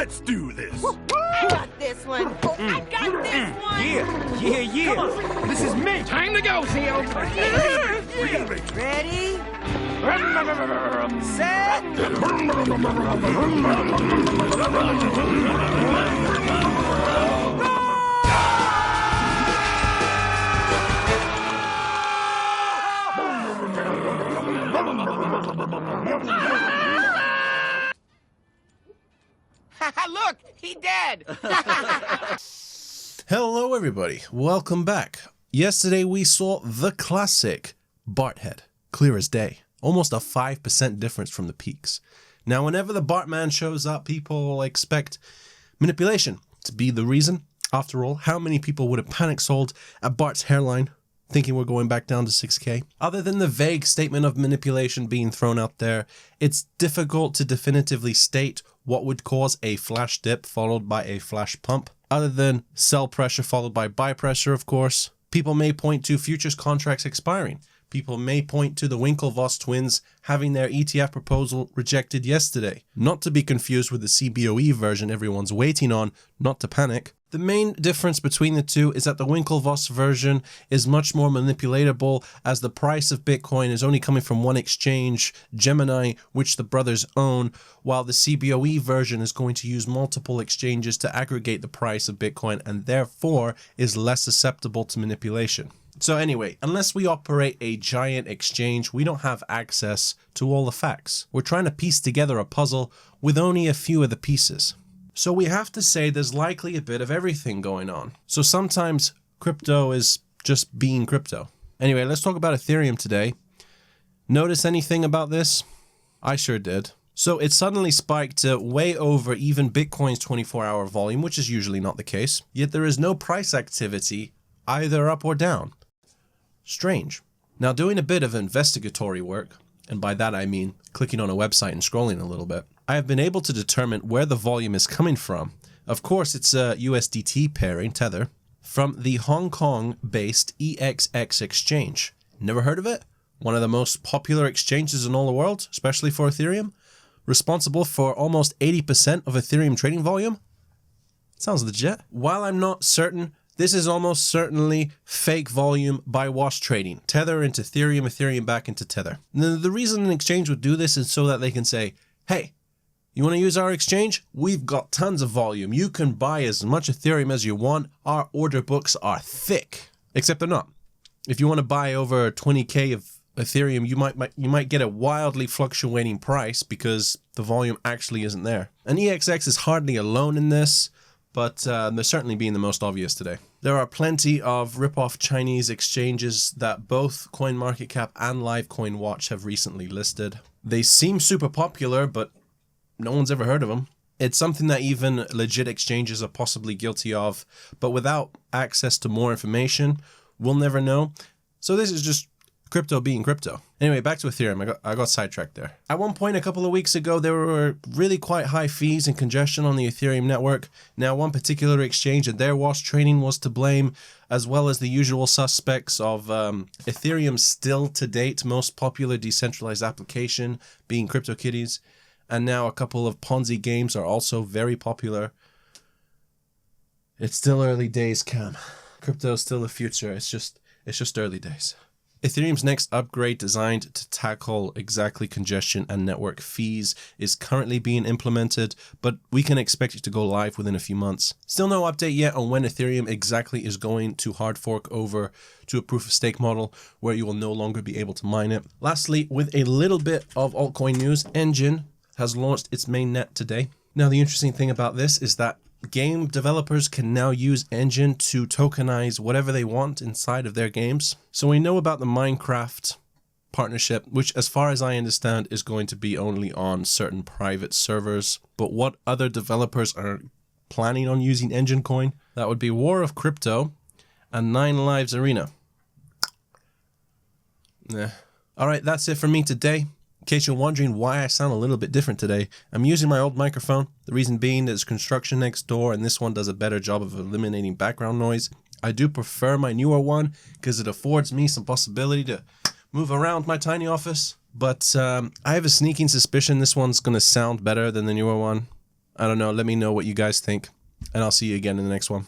Let's do this. I got this one. I got this one. Yeah. Come on. This is me. Time to go, Theo. Ready? Set. Look, he dead. Hello everybody, welcome back. Yesterday we saw the classic Barthead, clear as day. Almost a 5% difference from the peaks. Now whenever the Bartman shows up, people expect manipulation to be the reason. After all, how many people would have panic sold at Bart's hairline, thinking we're going back down to 6K? Other than the vague statement of manipulation being thrown out there, it's difficult to definitively state what would cause a flash dip followed by a flash pump. Other than sell pressure followed by buy pressure, of course. People may point to futures contracts expiring. People may point to the Winklevoss twins having their ETF proposal rejected yesterday. Not to be confused with the CBOE version everyone's waiting on, not to panic. The main difference between the two is that the Winklevoss version is much more manipulatable, as the price of Bitcoin is only coming from one exchange, Gemini, which the brothers own, while the CBOE version is going to use multiple exchanges to aggregate the price of Bitcoin and therefore is less susceptible to manipulation. So anyway, unless we operate a giant exchange, we don't have access to all the facts. We're trying to piece together a puzzle with only a few of the pieces. So we have to say there's likely a bit of everything going on. So sometimes crypto is just being crypto. Anyway, let's talk about Ethereum today. Notice anything about this? I sure did. So it suddenly spiked to way over even Bitcoin's 24-hour volume, which is usually not the case. Yet there is no price activity either up or down. Strange. Now, doing a bit of investigatory work, and by that I mean clicking on a website and scrolling a little bit, I have been able to determine where the volume is coming from. Of course, it's a USDT pairing, Tether, from the Hong Kong-based EXX exchange. Never heard of it? One of the most popular exchanges in all the world, especially for Ethereum. Responsible for almost 80% of Ethereum trading volume. Sounds legit. While I'm not certain, this is almost certainly fake volume by wash trading. Tether into Ethereum, Ethereum back into Tether. The reason an exchange would do this is so that they can say, hey, you want to use our exchange? We've got tons of volume. You can buy as much Ethereum as you want. Our order books are thick. Except they're not. If you want to buy over 20K of Ethereum, you might get a wildly fluctuating price because the volume actually isn't there. And EXX is hardly alone in this, but they're certainly being the most obvious today. There are plenty of rip-off Chinese exchanges that both CoinMarketCap and LiveCoinWatch have recently listed. They seem super popular, but no one's ever heard of them. It's something that even legit exchanges are possibly guilty of, but without access to more information, we'll never know. So this is just crypto being crypto. Anyway, back to Ethereum. I got sidetracked there. At one point a couple of weeks ago, there were really quite high fees and congestion on the Ethereum network. Now, one particular exchange and their wash trading was to blame, as well as the usual suspects of Ethereum's still to date most popular decentralized application being CryptoKitties. And now a couple of Ponzi games are also very popular. It's still early days, Cam. Crypto's still the future. It's just early days. Ethereum's next upgrade, designed to tackle exactly congestion and network fees, is currently being implemented, but we can expect it to go live within a few months. Still no update yet on when Ethereum exactly is going to hard fork over to a proof of stake model where you will no longer be able to mine it. Lastly, with a little bit of altcoin news, Enjin has launched its mainnet today. Now, the interesting thing about this is that game developers can now use Enjin to tokenize whatever they want inside of their games. So we know about the Minecraft partnership, which as far as I understand is going to be only on certain private servers. But what other developers are planning on using Enjin Coin? That would be War of Crypto and Nine Lives Arena. Alright, that's it for me today. In case you're wondering why I sound a little bit different today, I'm using my old microphone. The reason being there's construction next door and this one does a better job of eliminating background noise. I do prefer my newer one because it affords me some possibility to move around my tiny office. But I have a sneaking suspicion this one's going to sound better than the newer one. I don't know. Let me know what you guys think, and I'll see you again in the next one.